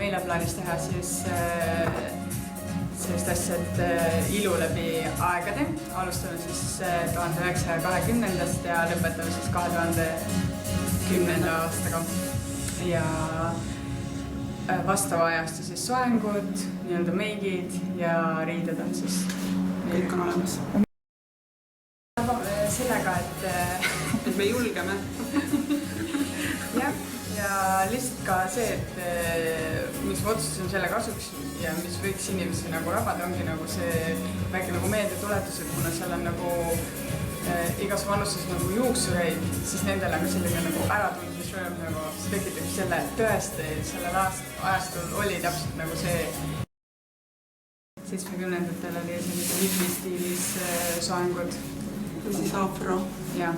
meil on plaanis teha siis sellist asja, et ilu läbi aegade. Alustame siis 1920. ja lõpetame siis 2010. aastaga. Ja vastava ajastu siis soengud, nii-öelda meigid ja riided on siis. Kõik on olemas. Sellega, et me julgeme. Jah, ja lihtsalt ka see, et mis ma otsustasin selle kasuks ja mis võiks inimesi nagu rabada, ongi nagu see väike nagu meeldetuletus, et kuna seal on nagu igas vanuses nagu juuksureid, siis nendel on selline nagu äratundmisrõõm nagu see tekitab selle, et tõesti sellel ajastul oli täpselt nagu see 70-ndatel oli sellise hipi stiilis soengud. Ja siis afro. Jah.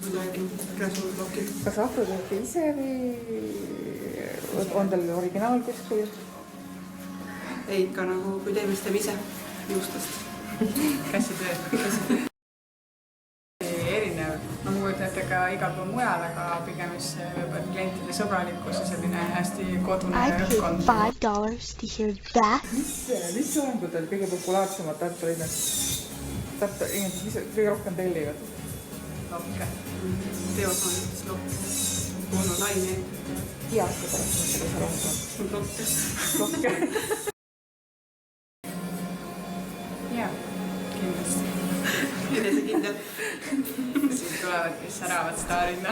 Midagi käsulokid. Kas afro teete ise või on teil originaal kuskil? Ei, ikka nagu kui teeme, siis teeme ise juustest. Käsitöö. Erinev. Ma kujutan ette ka igal pool mujal, aga pigem just klientide sõbralikkus ja selline hästi kodune õhkkond. I paid $5 to hear that. Mis soengud on kõige populaarsemad Tartu linnas? Tartu inimesed, mis kõige rohkem tellivad? Lokke. Teosaanides lokke. Moonolaine. Hiaska pärast mõttega see rohkem. Lokke. Lokke. Jah, kindlasti. Enesekindel. Siin tulevad, kes säravad staarinna.